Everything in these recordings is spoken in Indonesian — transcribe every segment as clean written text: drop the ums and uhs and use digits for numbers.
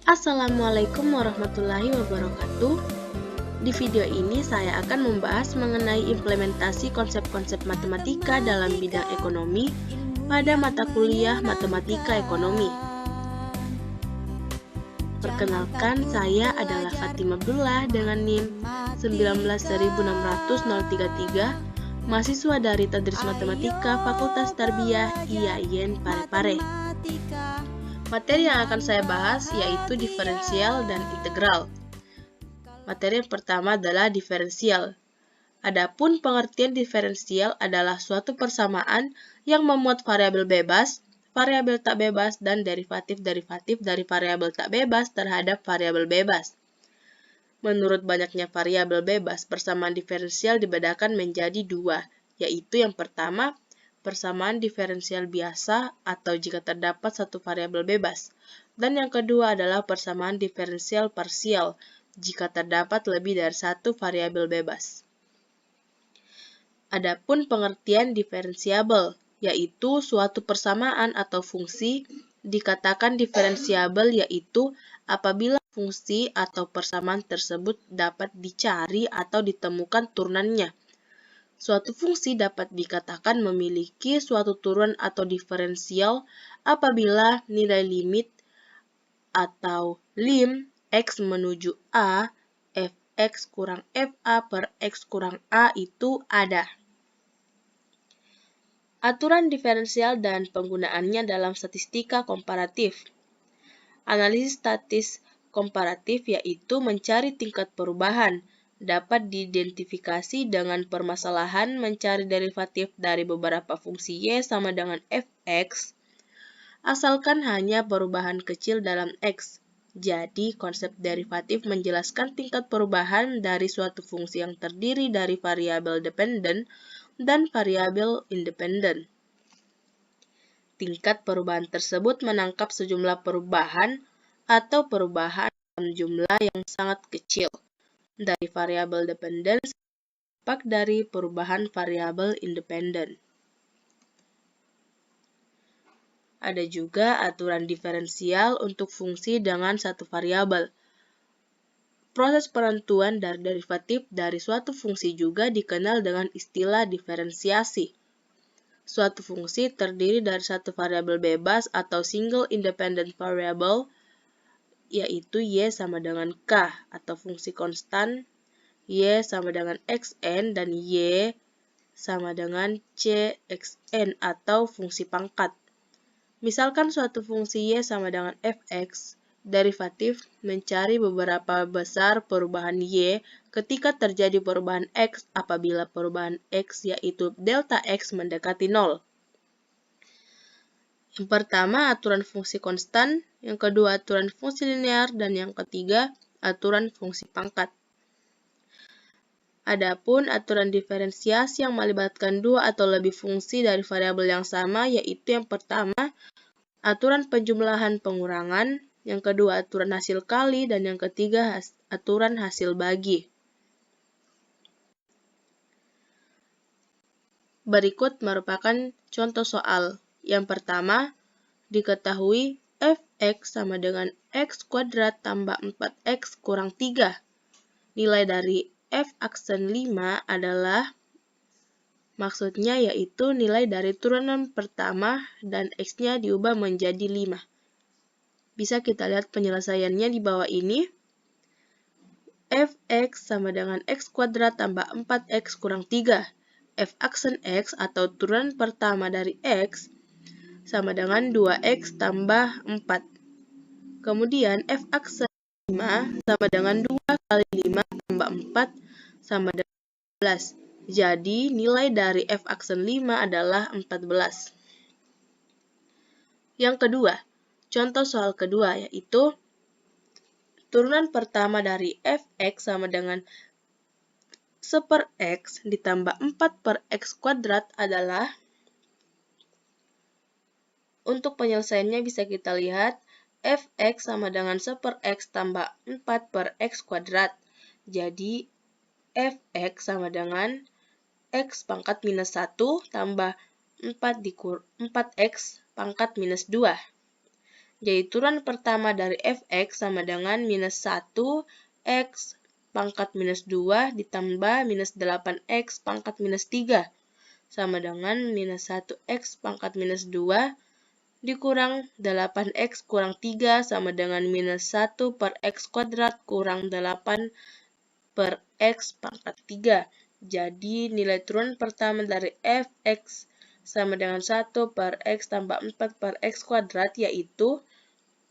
Assalamualaikum warahmatullahi wabarakatuh. Di video ini saya akan membahas mengenai implementasi konsep-konsep matematika dalam bidang ekonomi pada mata kuliah Matematika Ekonomi. Perkenalkan, saya adalah Fatima Abdullah dengan NIM 1960033, mahasiswa dari Tadris Matematika Fakultas Tarbiyah IAIN Parepare. Materi yang akan saya bahas yaitu diferensial dan integral. Materi yang pertama adalah diferensial. Adapun pengertian diferensial adalah suatu persamaan yang memuat variabel bebas, variabel tak bebas, dan derivatif-derivatif dari variabel tak bebas terhadap variabel bebas. Menurut banyaknya variabel bebas, persamaan diferensial dibedakan menjadi dua, yaitu yang pertama, persamaan diferensial biasa atau jika terdapat satu variabel bebas, dan yang kedua adalah persamaan diferensial parsial jika terdapat lebih dari satu variabel bebas. Adapun pengertian diferensiabel, yaitu suatu persamaan atau fungsi dikatakan diferensiabel yaitu apabila fungsi atau persamaan tersebut dapat dicari atau ditemukan turunannya. Suatu fungsi dapat dikatakan memiliki suatu turunan atau diferensial apabila nilai limit atau lim x menuju a, fx kurang fa per x kurang a itu ada. Aturan diferensial dan penggunaannya dalam statistika komparatif. Analisis statis komparatif yaitu mencari tingkat perubahan, dapat diidentifikasi dengan permasalahan mencari derivatif dari beberapa fungsi y sama dengan fx, asalkan hanya perubahan kecil dalam x. Jadi, konsep derivatif menjelaskan tingkat perubahan dari suatu fungsi yang terdiri dari variabel dependen dan variabel independen. Tingkat perubahan tersebut menangkap sejumlah perubahan atau perubahan dalam jumlah yang sangat kecil dari variabel dependen dampak dari perubahan variabel independen. Ada juga aturan diferensial untuk fungsi dengan satu variabel. Proses penentuan dari derivatif dari suatu fungsi juga dikenal dengan istilah diferensiasi. Suatu fungsi terdiri dari satu variabel bebas atau single independent variable, yaitu y sama dengan k, atau fungsi konstan y sama dengan xn dan y sama dengan cxn atau fungsi pangkat. Misalkan suatu fungsi y sama dengan fx, derivatif mencari beberapa besar perubahan y ketika terjadi perubahan x apabila perubahan x yaitu delta x mendekati 0. Yang pertama aturan fungsi konstan, yang kedua aturan fungsi linear, dan yang ketiga aturan fungsi pangkat. Adapun aturan diferensiasi yang melibatkan dua atau lebih fungsi dari variabel yang sama, yaitu yang pertama aturan penjumlahan pengurangan, yang kedua aturan hasil kali, dan yang ketiga aturan hasil bagi. Berikut merupakan contoh soal. Yang pertama, diketahui fx sama dengan x kuadrat tambah 4x kurang 3. Nilai dari f aksen 5 adalah, maksudnya yaitu nilai dari turunan pertama dan x-nya diubah menjadi 5. Bisa kita lihat penyelesaiannya di bawah ini. Fx sama dengan x kuadrat tambah 4x kurang 3. F aksen x atau turunan pertama dari x sama dengan 2x tambah 4. Kemudian f aksen 5 sama dengan 2 kali 5 tambah 4 sama dengan 14. Jadi nilai dari f aksen 5 adalah 14. Yang kedua, contoh soal kedua yaitu turunan pertama dari fx sama dengan 1/x ditambah 4/x kuadrat adalah, untuk penyelesaiannya bisa kita lihat fx sama dengan 1/x tambah 4/x kuadrat. Jadi fx sama dengan x pangkat minus 1 tambah 4x pangkat minus 2. yaitu turunan pertama dari fx sama dengan minus 1 x pangkat minus 2 ditambah minus 8x pangkat minus 3 sama dengan minus 1x pangkat minus 2 dikurang 8x kurang 3 sama dengan minus 1 per x kuadrat kurang 8 per x pangkat 3. Jadi nilai turunan pertama dari fx sama dengan 1 per x tambah 4 per x kuadrat yaitu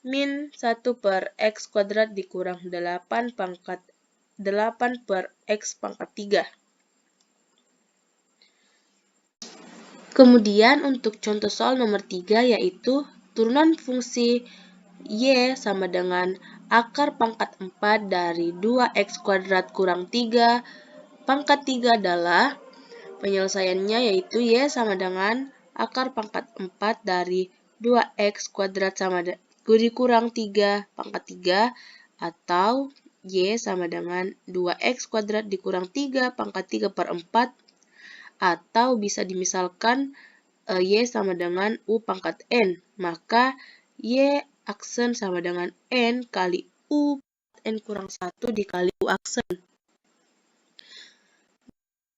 min 1 per x kuadrat dikurang 8 per x pangkat 3. Kemudian untuk contoh soal nomor 3 yaitu turunan fungsi y sama dengan akar pangkat 4 dari 2x kuadrat kurang 3 pangkat 3 adalah penyelesaiannya yaitu y sama dengan akar pangkat 4 dari 2x kuadrat sama dikurang 3 pangkat 3 atau y sama dengan 2x kuadrat dikurang 3 pangkat 3 per 4 atau bisa dimisalkan y sama dengan u pangkat n. Maka y aksen sama dengan n kali u n kurang 1 dikali u aksen.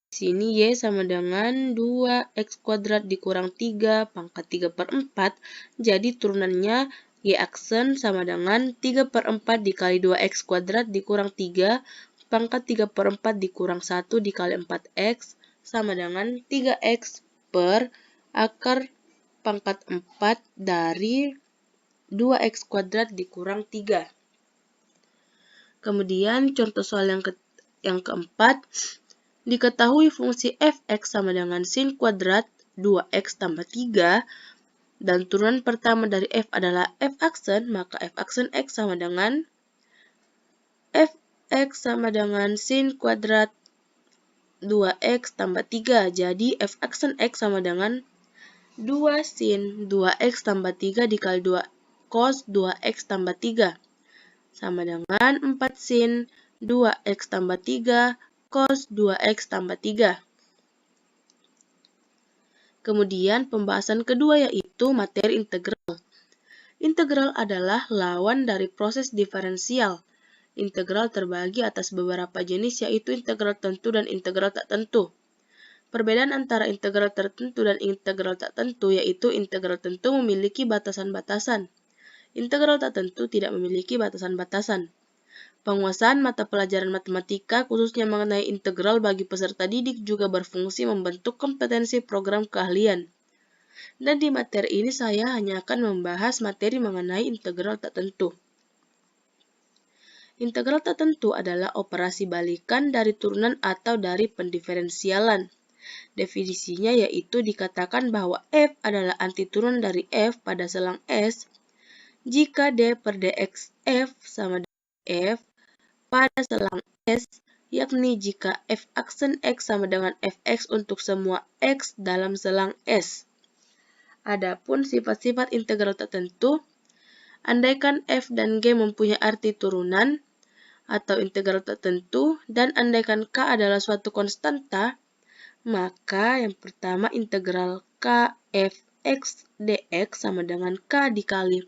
Di sini y sama dengan 2x kuadrat dikurang 3 pangkat 3 per 4. Jadi turunannya y aksen sama dengan 3 per 4 dikali 2x kuadrat dikurang 3 pangkat 3 per 4 dikurang 1 dikali 4x sama dengan 3x per akar pangkat 4 dari 2x kuadrat dikurang 3. Kemudian contoh soal yang keempat, diketahui fungsi fx sama dengan sin kuadrat 2x tambah 3 dan turunan pertama dari f adalah f aksen, maka f aksen x sama dengan fx sama dengan sin kuadrat 2x tambah 3. Jadi f aksen x sama dengan 2 sin 2x tambah 3 dikali 2 cos 2x tambah 3 sama dengan 4 sin 2x tambah 3 cos 2x tambah 3. Kemudian pembahasan kedua yaitu materi integral. Integral adalah lawan dari proses diferensial. Integral terbagi atas beberapa jenis yaitu integral tentu dan integral tak tentu. Perbedaan antara integral tertentu dan integral tak tentu yaitu integral tentu memiliki batasan-batasan. Integral tak tentu tidak memiliki batasan-batasan. Penguasaan mata pelajaran matematika khususnya mengenai integral bagi peserta didik juga berfungsi membentuk kompetensi program keahlian. Dan di materi ini saya hanya akan membahas materi mengenai integral tak tentu. Integral tak tentu adalah operasi balikan dari turunan atau dari pendiferensialan. Definisinya yaitu dikatakan bahwa f adalah antiturunan dari f pada selang S jika d per dx f sama dengan f pada selang S, yakni jika f aksen x sama dengan fx untuk semua x dalam selang S. Adapun sifat-sifat integral tertentu, andaikan f dan g mempunyai arti turunan atau integral tertentu dan andaikan k adalah suatu konstanta, maka yang pertama integral k fx dx sama dengan k dikali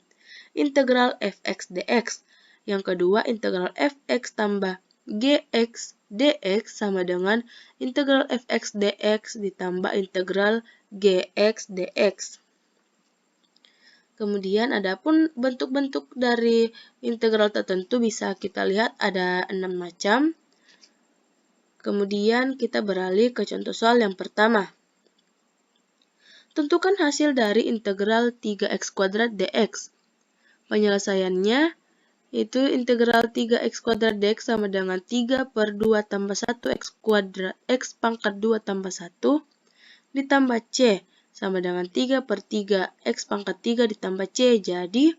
integral fx dx. Yang kedua, integral fx tambah gx dx sama dengan integral fx dx ditambah integral gx dx. Kemudian adapun bentuk-bentuk dari integral tertentu bisa kita lihat ada 6 macam. Kemudian kita beralih ke contoh soal yang pertama. Tentukan hasil dari integral 3x kuadrat dx. Penyelesaiannya itu integral 3x kuadrat dx sama dengan 3 per 2 tambah 1 x kuadrat x pangkat 2 tambah 1 ditambah c sama dengan 3 per 3 x pangkat 3 ditambah c. Jadi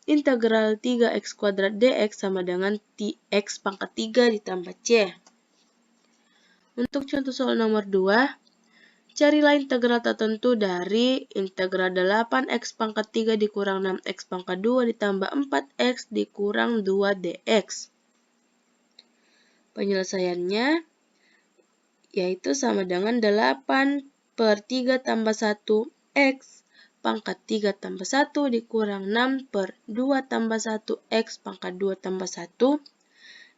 integral 3x kuadrat dx sama dengan x pangkat 3 ditambah c. Untuk contoh soal nomor 2, carilah integral tertentu dari integral 8x pangkat 3 dikurang 6x pangkat 2 ditambah 4x dikurang 2 dx. Penyelesaiannya yaitu sama dengan 8 per 3 tambah 1x pangkat 3 tambah 1 dikurang 6 per 2 tambah 1 X pangkat 2 tambah 1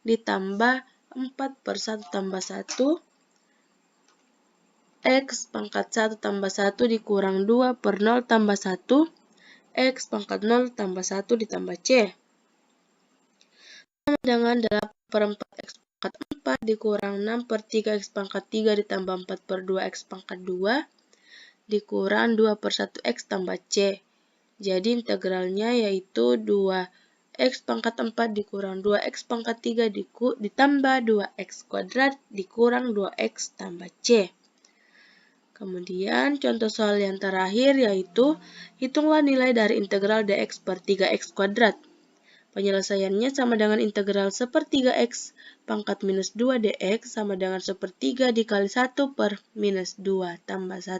ditambah 4 per 1 tambah 1 X pangkat 1 tambah 1 dikurang 2 per 0 tambah 1 X pangkat 0 tambah 1 ditambah C. Sama dengan 8 per 4 X pangkat 4 dikurang 6 per 3 X pangkat 3 ditambah 4 per 2 X pangkat 2 dikurang 2 per 1 X tambah C. Jadi integralnya yaitu 2 X pangkat 4 dikurang 2 X pangkat 3 ditambah 2 X kuadrat dikurang 2 X tambah C. Kemudian contoh soal yang terakhir yaitu hitunglah nilai dari integral dx per 3x kuadrat. Penyelesaiannya sama dengan integral sepertiga x pangkat minus 2 dx sama dengan sepertiga dikali 1 per minus 2 tambah 1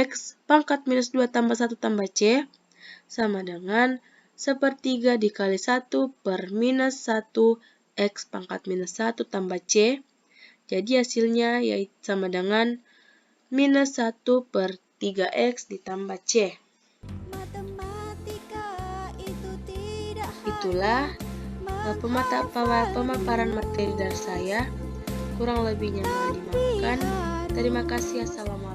x pangkat minus 2 tambah 1 tambah c sama dengan sepertiga dikali 1 per minus 1 x pangkat minus 1 tambah c. Jadi hasilnya yaitu sama dengan minus 1 per 3x ditambah C. Itulah pemaparan materi dari saya. Kurang lebihnya mohon dimaafkan. Terima kasih. Assalamualaikum.